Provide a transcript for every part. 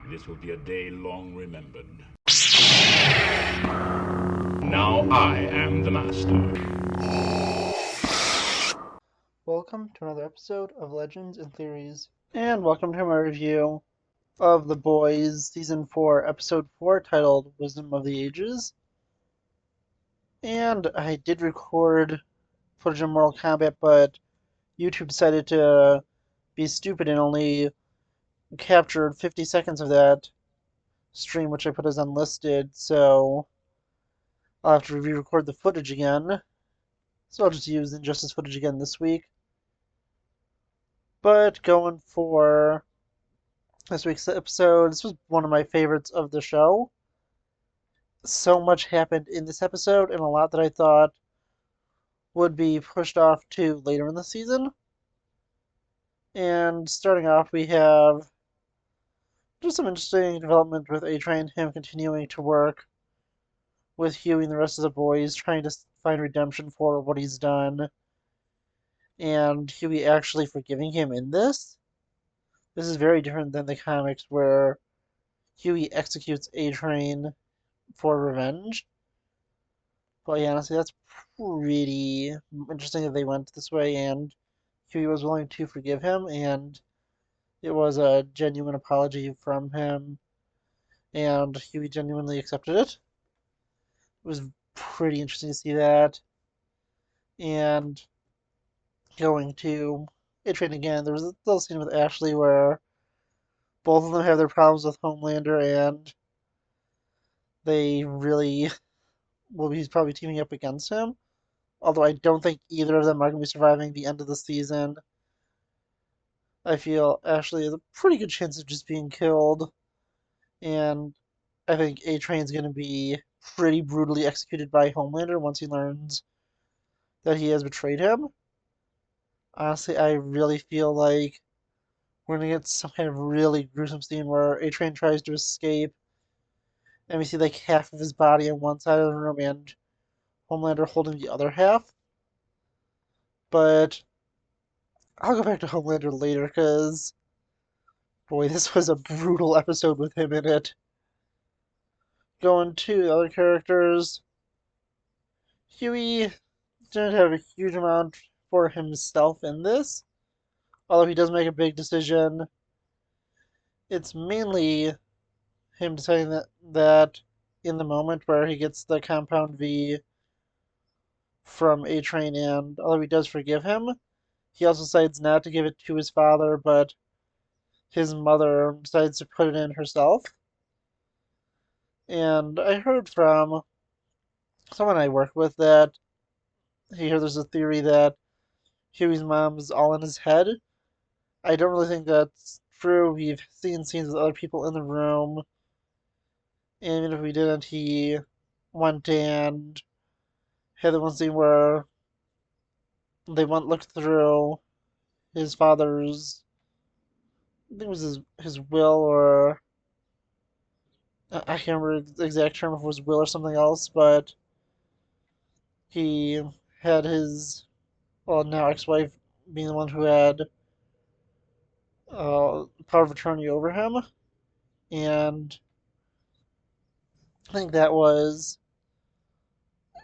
This will be a day long remembered. Now I am the master. Welcome to another episode of Legends and Theories, and welcome to my review of The Boys Season 4, Episode 4, titled Wisdom of the Ages. And I did record footage of Mortal Kombat, but YouTube decided to be stupid and only captured 50 seconds of that stream, which I put as unlisted, so I'll have to re-record the footage again. So I'll just use Injustice footage again this week. But going for this week's episode, this was one of my favorites of the show. So much happened in this episode, and a lot that I thought would be pushed off to later in the season. And starting off, we have just some interesting development with A-Train, him continuing to work with Huey and the rest of the boys, trying to find redemption for what he's done, and Huey actually forgiving him in this. This is very different than the comics where Huey executes A-Train for revenge. But yeah, honestly, that's pretty interesting that they went this way, and Huey was willing to forgive him, and it was a genuine apology from him, and Huey genuinely accepted it. It was pretty interesting to see that. And going to A-Train again, there was a little scene with Ashley where both of them have their problems with Homelander, and they really will be probably teaming up against him. Although I don't think either of them are going to be surviving the end of the season. I feel Ashley has a pretty good chance of just being killed, and I think A-Train's going to be pretty brutally executed by Homelander once he learns that he has betrayed him. Honestly, I really feel like we're going to get some kind of really gruesome scene where A-Train tries to escape, and we see like half of his body on one side of the room and Homelander holding the other half. But I'll go back to Homelander later because, boy, this was a brutal episode with him in it. Going to the other characters, Huey didn't have a huge amount for himself in this, although he does make a big decision. It's mainly him deciding that in the moment where he gets the Compound V from A-Train, and although he does forgive him, he also decides not to give it to his father, but his mother decides to put it in herself. And I heard from someone I work with that there's a theory that Huey's mom is all in his head. I don't really think that's true. We've seen scenes with other people in the room, and even if we didn't, he went and had the one scene where they went looked through his father's, I think it was his will, or I can't remember the exact term if it was will or something else, but he had his, well, now ex-wife being the one who had power of attorney over him, and I think that was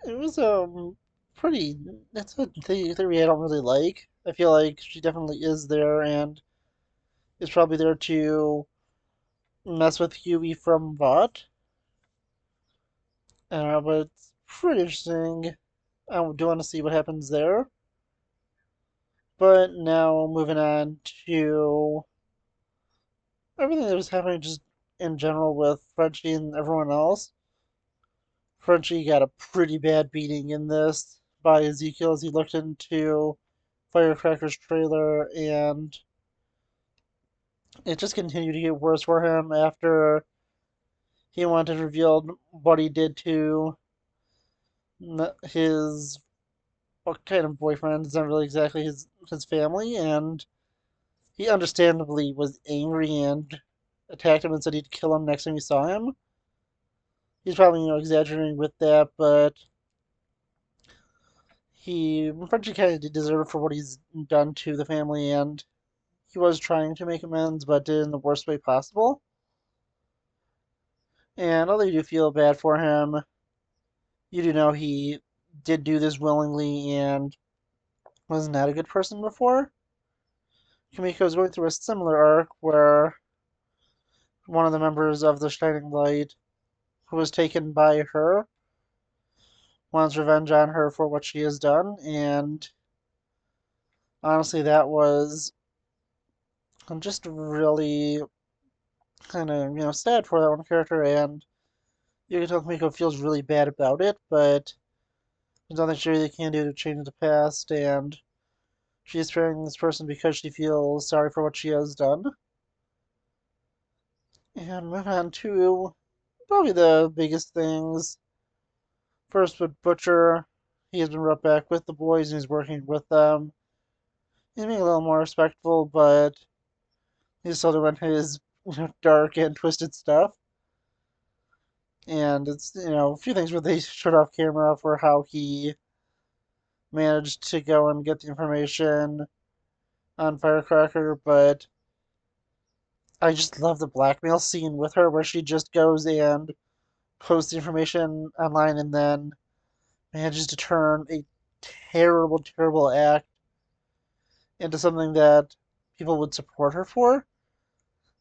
it was pretty. That's a theory I don't really like. I feel like she definitely is there and is probably there to mess with Huey from Vought. But it's pretty interesting. I do want to see what happens there. But now moving on to everything that was happening just in general with Frenchie and everyone else. Frenchie got a pretty bad beating in this by Ezekiel as he looked into Firecracker's trailer, and it just continued to get worse for him after he went and revealed what he did to his what kind of boyfriend. It's not really exactly his family, and he understandably was angry and attacked him and said he'd kill him next time he saw him. He's probably exaggerating with that, but he Frenchie kind of did deserve it for what he's done to the family, and he was trying to make amends, but did it in the worst way possible. And although you do feel bad for him, you do know he did do this willingly and was not a good person before. Kimiko's going through a similar arc where one of the members of the Shining Light, who was taken by her, wants revenge on her for what she has done, and honestly, that was just really kind of sad for that one character, and you can tell Kimiko feels really bad about it, but there's nothing she really can do to change the past, and she's sparing this person because she feels sorry for what she has done. And move on to probably the biggest things. First with Butcher, he has been brought back with the boys and he's working with them. He's being a little more respectful, but he's still doing his dark and twisted stuff. And it's a few things where they showed off camera for how he managed to go and get the information on Firecracker, but I just love the blackmail scene with her where she just goes and posts the information online and then manages to turn a terrible, terrible act into something that people would support her for.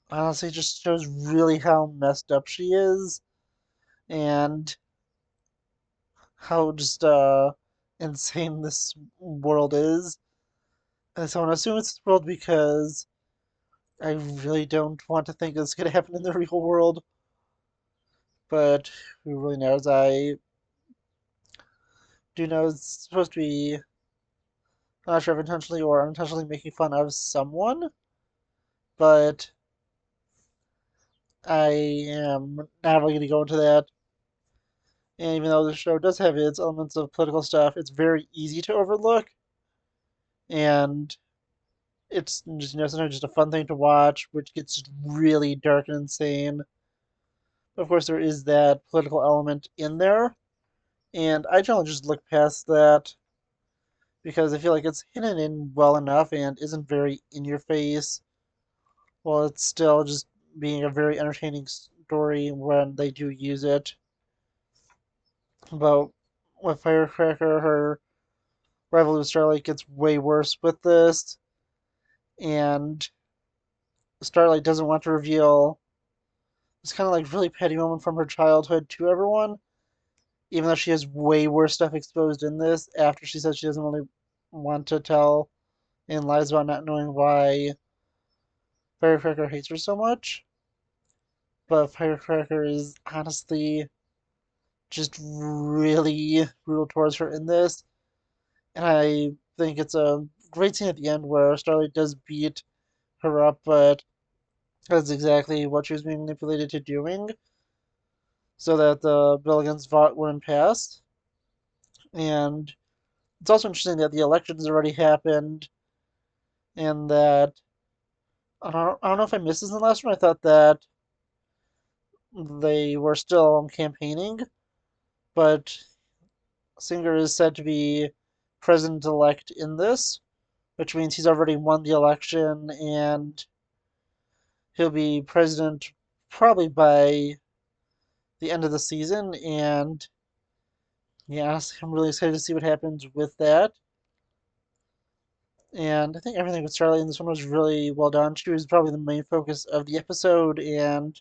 Honestly, it just shows really how messed up she is and how just insane this world is. And so I assume it's this world because I really don't want to think it's going to happen in the real world. But who really knows? I do know it's supposed to be, I'm not sure if intentionally or unintentionally making fun of someone, but I am not really going to go into that. And even though the show does have its elements of political stuff, it's very easy to overlook. And it's just sometimes just a fun thing to watch, which gets just really dark and insane. Of course, there is that political element in there, and I generally just look past that because I feel like it's hidden in well enough and isn't very in your face, while it's still just being a very entertaining story when they do use it. But with Firecracker, her rival with Starlight gets way worse with this, and Starlight doesn't want to reveal this kind of like really petty moment from her childhood to everyone, even though she has way worse stuff exposed in this after she says she doesn't really want to tell and lies about not knowing why Firecracker hates her so much. But Firecracker is honestly just really brutal towards her in this. And I think it's a great scene at the end where Starlight does beat her up, but that's exactly what she was being manipulated to doing so that the bill against Vought wouldn't pass. And it's also interesting that the elections already happened and that I don't know if I missed this in the last one. I thought that they were still campaigning, but Singer is said to be president elect in this, which means he's already won the election and he'll be president probably by the end of the season. And yeah, I'm really excited to see what happens with that. And I think everything with Charlie in this one was really well done. She was probably the main focus of the episode, and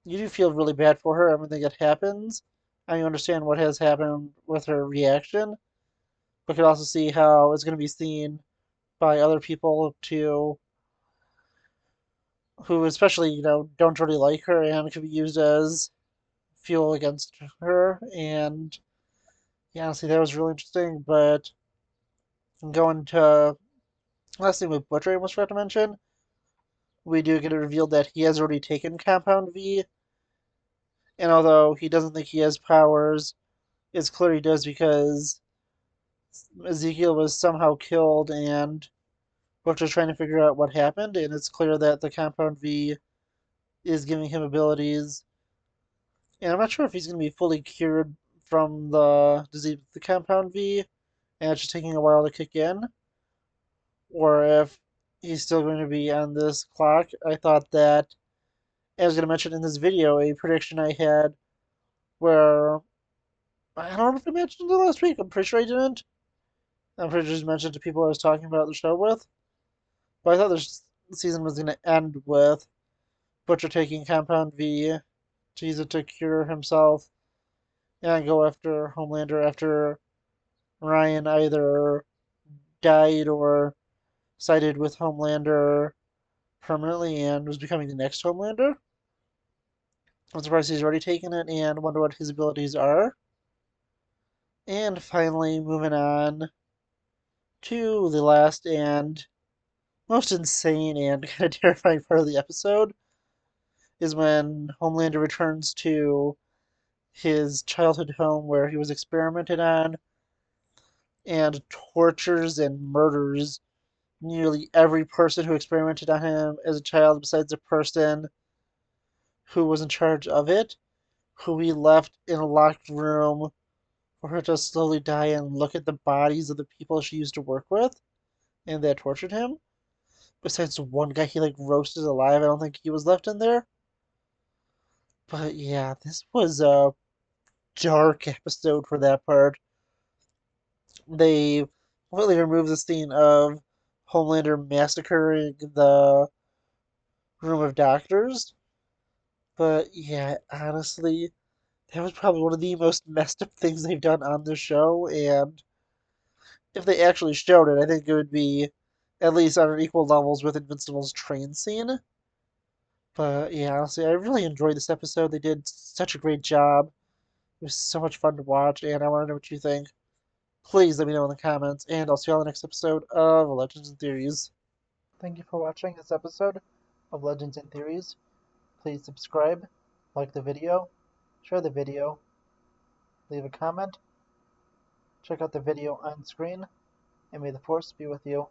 you do feel really bad for her, everything that happens. I understand what has happened with her reaction, but could also see how it's going to be seen by other people too, who especially, don't really like her and could be used as fuel against her. And yeah, honestly, that was really interesting. But going to last thing with Butcher, I almost forgot to mention, we do get it revealed that he has already taken Compound V, and although he doesn't think he has powers, it's clear he does because Ezekiel was somehow killed and Butcher's trying to figure out what happened, and it's clear that the Compound V is giving him abilities. And I'm not sure if he's going to be fully cured from the disease with the Compound V, and it's just taking a while to kick in, or if he's still going to be on this clock. I thought that I was going to mention in this video a prediction I had where I don't know if I mentioned it last week. I'm pretty sure I didn't. I'm pretty sure I just mentioned to people I was talking about the show with. But I thought this season was going to end with Butcher taking Compound V to use it to cure himself and go after Homelander after Ryan either died or sided with Homelander permanently and was becoming the next Homelander. I'm surprised he's already taken it and wonder what his abilities are. And finally, moving on to the last and most insane and kind of terrifying part of the episode is when Homelander returns to his childhood home where he was experimented on and tortures and murders nearly every person who experimented on him as a child besides the person who was in charge of it, who he left in a locked room for her to slowly die and look at the bodies of the people she used to work with and that tortured him. Besides one guy he like roasted alive, I don't think he was left in there. But yeah, this was a dark episode for that part. They completely removed the scene of Homelander massacring the room of doctors. But yeah, honestly, that was probably one of the most messed up things they've done on the show. And if they actually showed it, I think it would be at least on equal levels with Invincible's train scene. But yeah, honestly, I really enjoyed this episode. They did such a great job. It was so much fun to watch, and I want to know what you think. Please let me know in the comments, and I'll see you on the next episode of Legends and Theories. Thank you for watching this episode of Legends and Theories. Please subscribe, like the video, share the video, leave a comment, check out the video on screen, and may the Force be with you.